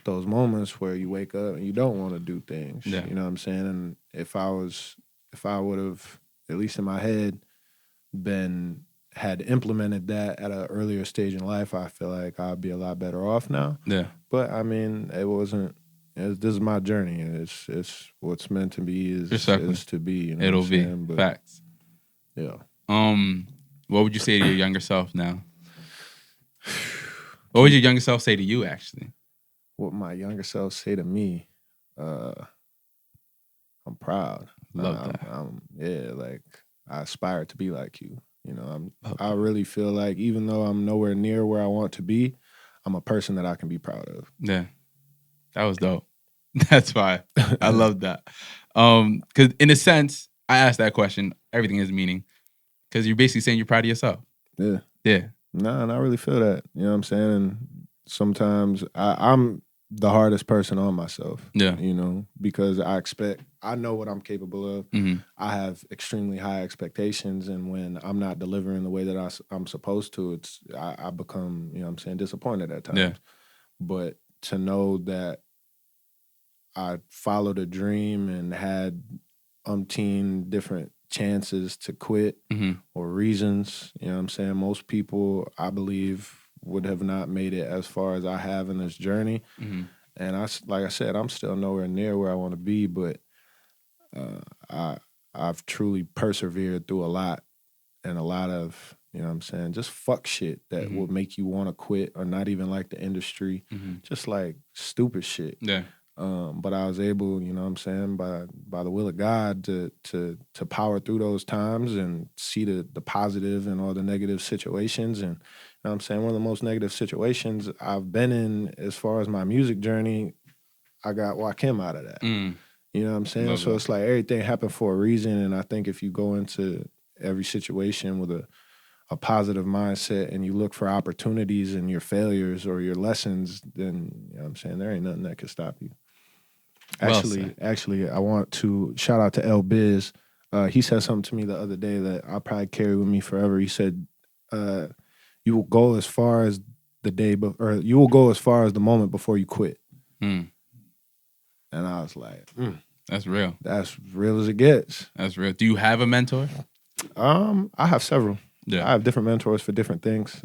those moments where you wake up and you don't want to do things. Yeah. You know what I'm saying? And if I would have, at least in my head, had implemented that at an earlier stage in life, I feel like I'd be a lot better off now. Yeah. But I mean, it wasn't. This is my journey. It's what's meant to be is to be. It'll be. But, facts. Yeah. What would you say to your younger self now? What would your younger self say to you, actually? What my younger self say to me? I'm proud. Love that. Like, I aspire to be like you. You know, I really feel like even though I'm nowhere near where I want to be, I'm a person that I can be proud of. Yeah, that was dope. That's fine. I love that. Because in a sense, I asked that question. Everything has meaning. Because you're basically saying you're proud of yourself. Yeah. Yeah. Nah, and I really feel that. You know what I'm saying? And sometimes I'm the hardest person on myself. Yeah. You know, because I know what I'm capable of. Mm-hmm. I have extremely high expectations, and when I'm not delivering the way that I'm supposed to, I become, you know what I'm saying, disappointed at times. Yeah. But to know that I followed a dream and had umpteen different chances to quit or reasons, you know what I'm saying? Most people, I believe, would have not made it as far as I have in this journey. And like I said, I'm still nowhere near where I want to be, but I've truly persevered through a lot and a lot of, you know what I'm saying, just fuck shit that would make you want to quit or not even like the industry, just like stupid shit. Yeah. But I was able, you know what I'm saying, by the will of God to power through those times and see the positive in all the negative situations. And you know what I'm saying, one of the most negative situations I've been in as far as my music journey, I got Joakim out of that. You know what I'm saying? Love So that. it's like everything happened for a reason. And I think if you go into every situation with a positive mindset and you look for opportunities in your failures or your lessons, then you know what I'm saying, there ain't nothing that could stop you. Actually, I want to shout out to L Biz. He said something to me the other day that I'll probably carry with me forever. He said, "You will go as far as you will go as far as the moment before you quit." And I was like, That's real. "That's real as it gets." That's real. Do you have a mentor? I have several. Yeah. I have different mentors for different things.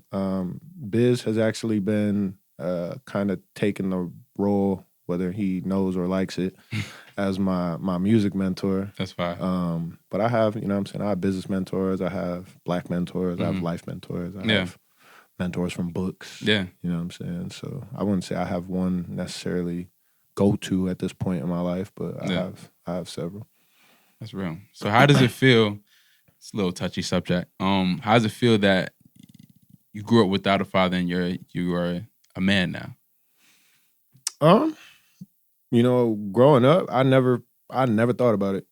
Biz has actually been kind of taking the role, whether he knows or likes it, as my music mentor. That's fine. But I have, you know what I'm saying, I have business mentors, I have black mentors, I have life mentors, I have mentors from books. Yeah. You know what I'm saying? So I wouldn't say I have one necessarily go-to at this point in my life, but I have several. That's real. So how does it feel? It's a little touchy subject. How does it feel that you grew up without a father and you are a man now? You know, growing up, I never thought about it.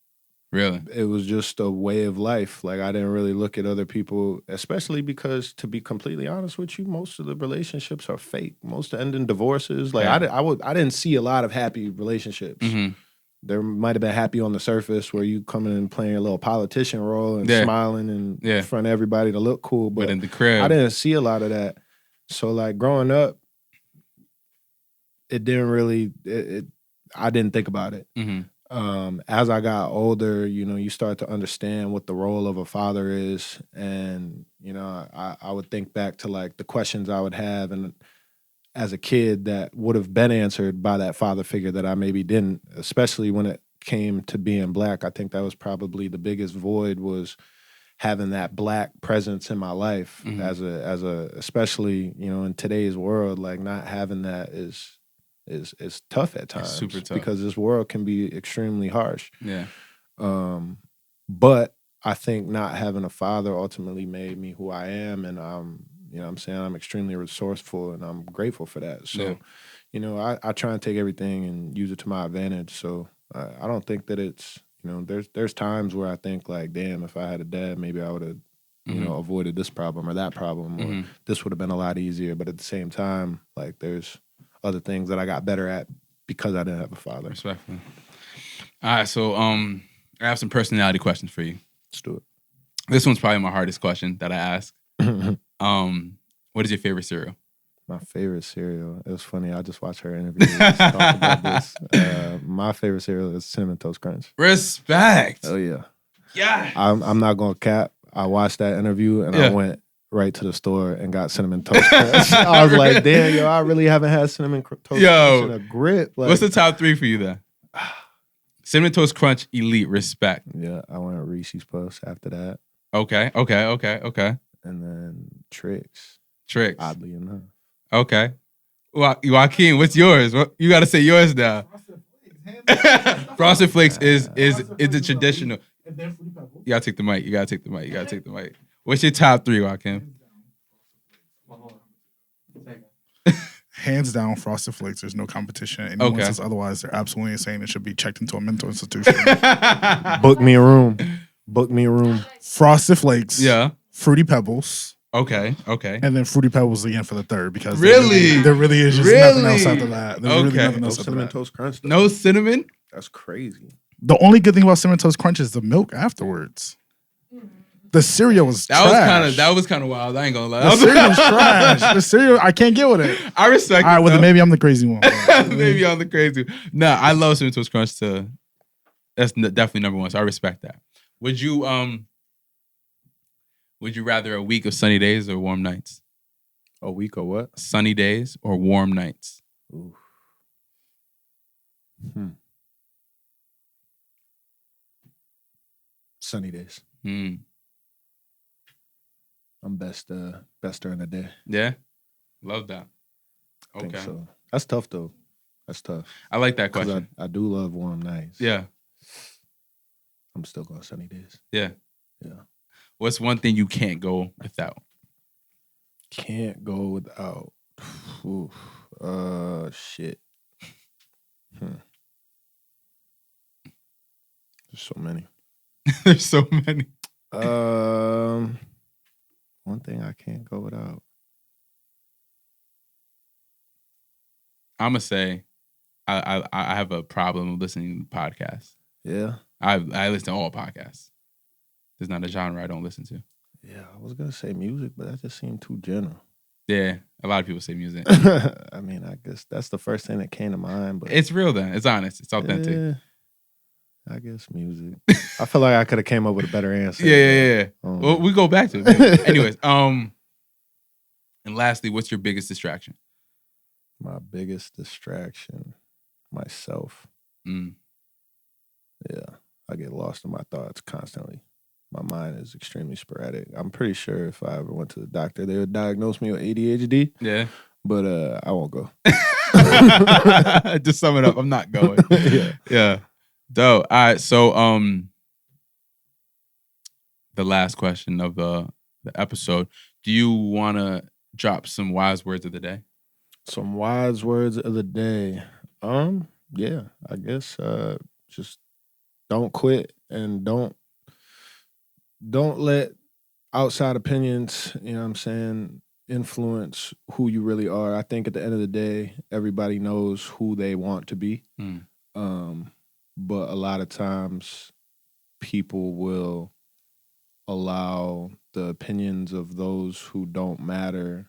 Really? It was just a way of life. Like, I didn't really look at other people, especially because, to be completely honest with you, most of the relationships are fake. Most end in divorces. Like, I didn't see a lot of happy relationships. There might have been happy on the surface where you come in and playing a little politician role and smiling in front of everybody to look cool. But in the crib, I didn't see a lot of that. So, like, growing up, it didn't really, I didn't think about it. As I got older, you know, you start to understand what the role of a father is. And, you know, I would think back to like the questions I would have and as a kid that would have been answered by that father figure that I maybe didn't, especially when it came to being black. I think that was probably the biggest void, was having that black presence in my life as a especially, you know, in today's world, like not having that is tough at times. It's super tough. Because this world can be extremely harsh. Yeah. But I think not having a father ultimately made me who I am, and you know what I'm saying, I'm extremely resourceful and I'm grateful for that. So, you know, I try and take everything and use it to my advantage. So I don't think that it's, you know, there's times where I think like, damn, if I had a dad, maybe I would have, you know, avoided this problem or that problem, or this would have been a lot easier. But at the same time, like there's other things that I got better at because I didn't have a father. Respectfully. All right, so I have some personality questions for you. Let's do it. This one's probably my hardest question that I ask. What is your favorite cereal? My favorite cereal. It was funny. I just watched her interview. Talk about this. My favorite cereal is Cinnamon Toast Crunch. Respect. Oh yeah. Yeah. I'm not gonna cap. I watched that interview and I went right to the store and got Cinnamon Toast Crunch. I was like, damn, yo, I really haven't had Cinnamon Toast Crunch in a grip. Like, what's the top 3 for you then? Cinnamon Toast Crunch, Elite, respect. Yeah, I went Reese's Puffs after that. Okay. And then Tricks. Oddly enough. Okay. Joaquin, what's yours? You got to say yours now. Frosted Flakes is the traditional. You gotta take the mic. What's your top 3, Joaquin? Hands down, Frosted Flakes. There's no competition. Anyone Okay. says otherwise, they're absolutely insane and should be checked into a mental institution. Book me a room. Book me a room. Frosted Flakes. Yeah. Fruity Pebbles. Okay. And then Fruity Pebbles again for the third because Really? there really is just nothing else after that. There's really Okay. nothing No else after cinnamon that. toast crunch. Though. No cinnamon? That's crazy. The only good thing about Cinnamon Toast Crunch is the milk afterwards. The cereal was trash. That was kind of wild. I ain't gonna lie. The cereal was trash. The cereal, I can't get with it. I respect. All right, it, well then though. maybe I'm the crazy one. Maybe I'm the crazy. No, I love Cinnamon Toast Crunch too. That's definitely number one. So I respect that. Would you rather a week of sunny days or warm nights? A week or what? Sunny days or warm nights? Ooh. Sunny days. Hmm. I'm best during the day. Yeah, love that. I think Okay, so. That's tough though. That's tough. I like that 'Cause question. I do love warm nights. Yeah, I'm still going sunny days. yeah. Yeah. What's one thing you can't go without? Can't go without. Oof. Shit. There's so many. There's so many. One thing I can't go without. I'm gonna say, I have a problem listening to podcasts. Yeah. I listen to all podcasts. There's not a genre I don't listen to. Yeah, I was gonna say music, but that just seemed too general. Yeah, a lot of people say music. I mean, I guess that's the first thing that came to mind. But It's real then. It's honest. It's authentic. yeah, I guess music. I feel like I could have came up with a better answer. Yeah. but, Well, we go back to it. Anyways, and lastly, what's your biggest distraction? my biggest distraction, myself. Mm. Yeah, I get lost in my thoughts constantly. My mind is extremely sporadic. I'm pretty sure if I ever went to the doctor, they would diagnose me with ADHD. Yeah. But I won't go. Just sum it up. I'm not going. Yeah. Yeah. Dope. All right. So the last question of the episode. Do you wanna drop some wise words of the day? Some wise words of the day. Yeah, I guess just don't quit and don't let outside opinions, you know what I'm saying, influence who you really are. I think at the end of the day, everybody knows who they want to be. Mm. But a lot of times people will allow the opinions of those who don't matter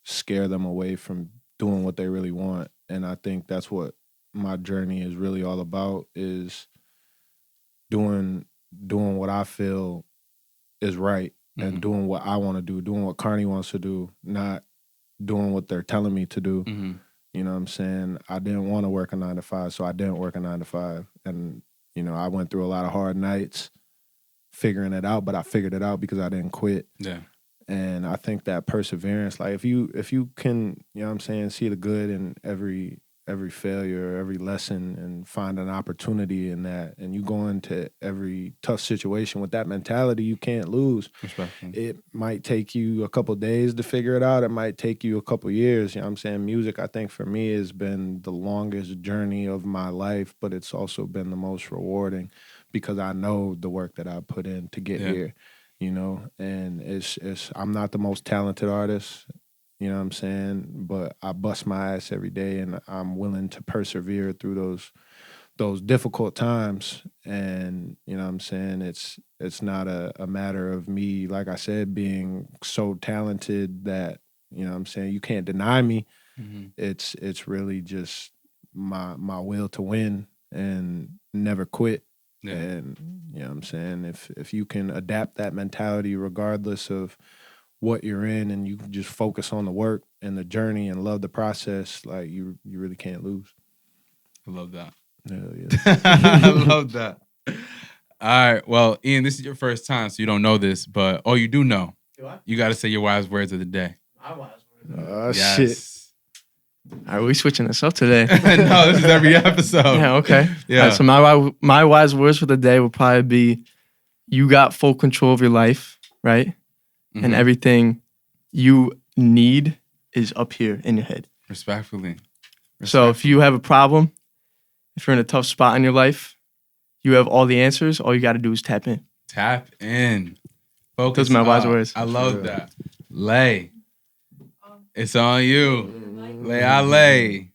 scare them away from doing what they really want. And I think that's what my journey is really all about, is doing what I feel is right and doing what I want to do, doing what Carn3y wants to do, not doing what they're telling me to do. Mm-hmm. You know what I'm saying? I didn't want to work a 9 to 5, so I didn't work a 9 to 5. And, you know, I went through a lot of hard nights figuring it out, but I figured it out because I didn't quit. Yeah. And I think that perseverance, like if you can, you know what I'm saying, see the good in every failure, every lesson, and find an opportunity in that, and you go into every tough situation with that mentality, you can't lose. Respectful. It might take you a couple days to figure it out. It might take you a couple years. You know what I'm saying? Music, I think for me, has been the longest journey of my life, but it's also been the most rewarding because I know the work that I put in to get here. You know, and it's I'm not the most talented artist, you know what I'm saying, but I bust my ass every day and I'm willing to persevere through those difficult times. And, you know what I'm saying, it's not a matter of me, like I said, being so talented that, you know what I'm saying, you can't deny me. Mm-hmm. It's really just my will to win and never quit. Yeah. And, you know what I'm saying, if you can adapt that mentality regardless of what you're in and you just focus on the work and the journey and love the process, like you really can't lose. I love that. Hell yeah. I love that. All right. Well, Ian, this is your first time, so you don't know this, but you do know. Do I? You got to say your wise words of the day. My wise words. Oh, Yes. shit. Are we switching this up today? No, this is every episode. Yeah, okay. Yeah. All right, so my wise words for the day would probably be, you got full control of your life. right? Mhm. And everything you need is up here in your head. Respectfully. So if you have a problem, if you're in a tough spot in your life, you have all the answers. All you got to do is tap in. Tap in. Focus. Those are my wise up. words. I love that. Lay. It's on you. Lay, I lay.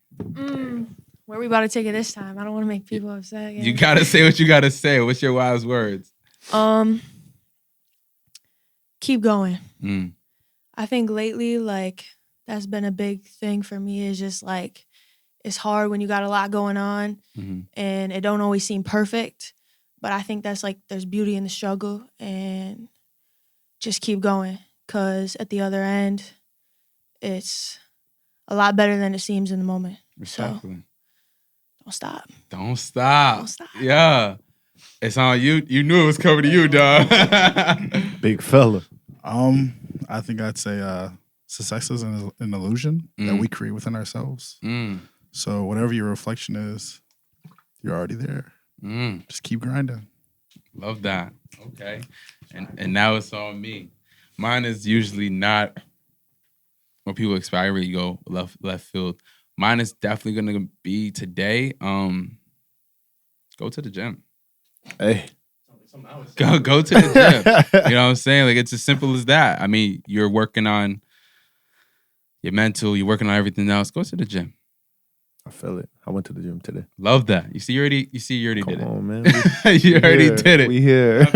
Where we about to take it this time? I don't want to make people upset again. You gotta say what you gotta say. What's your wise words? Keep going. Mm. I think lately, like, that's been a big thing for me, is just like, it's hard when you got a lot going on and it don't always seem perfect. But I think that's like, there's beauty in the struggle, and just keep going, because at the other end, it's a lot better than it seems in the moment. Respectfully. So don't stop. Don't stop. Don't stop. Yeah. It's on you. You knew it was coming to you, dog. Big fella. I think I'd say success is an illusion that we create within ourselves. So whatever your reflection is, you're already there. Just keep grinding. Love that. Okay. And now it's on me. Mine is usually not what people expect. I really go left field. Mine is definitely gonna be today. Go to the gym. Hey. Go to the gym. You know what I'm saying? Like, it's as simple as that. I mean, you're working on your mental, you're working on everything else. Go to the gym. I feel it. I went to the gym today. Love that. You already did Come it. on, man. You already did it. We here.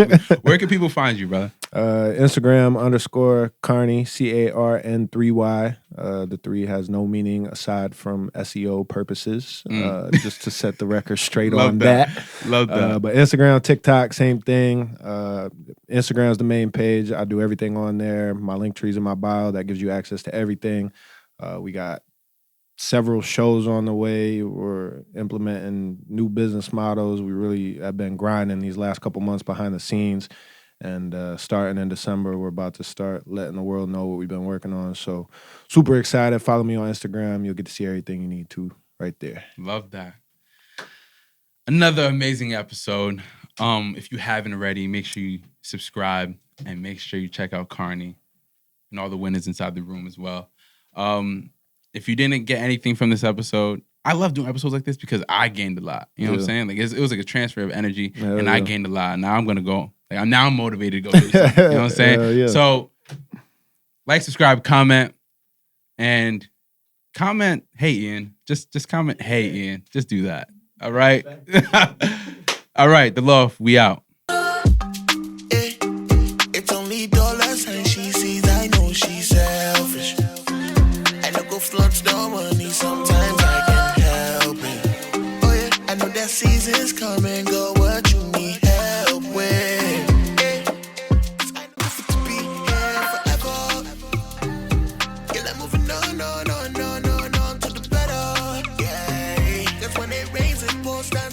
Where can people find you, brother? Instagram _Carn3y, Carn3y. The 3 has no meaning aside from SEO purposes. Just to set the record straight on that. Love that. But Instagram, TikTok, same thing. Instagram's the main page. I do everything on there. My link tree's in my bio. That gives you access to everything. We got several shows on the way. We're implementing new business models. We really have been grinding these last couple months behind the scenes. And starting in December, we're about to start letting the world know what we've been working on. So super excited. Follow me on Instagram. You'll get to see everything you need to right there. Love that. Another amazing episode. If you haven't already, make sure you subscribe and make sure you check out Carn3y and all the winners inside the room as well. If you didn't get anything from this episode, I love doing episodes like this because I gained a lot. You know what I'm saying? Like, it was like a transfer of energy, and I gained a lot. Now I'm gonna go. Like, I'm motivated to go do something. You know what I'm saying? So, like, subscribe, comment, and comment. Hey, Ian. Just comment. Hey, Ian. Just do that. All right. All right. The Loft. We out. It's only dollars and she sees I know she's selfish. I don't go flaunt no money, sometimes I can't help it. Oh yeah, I know that seasons come and go, what you need help with. I know if to be here forever. Yeah, I'm moving on to the better. Yeah, 'cause when it rains it pours, stand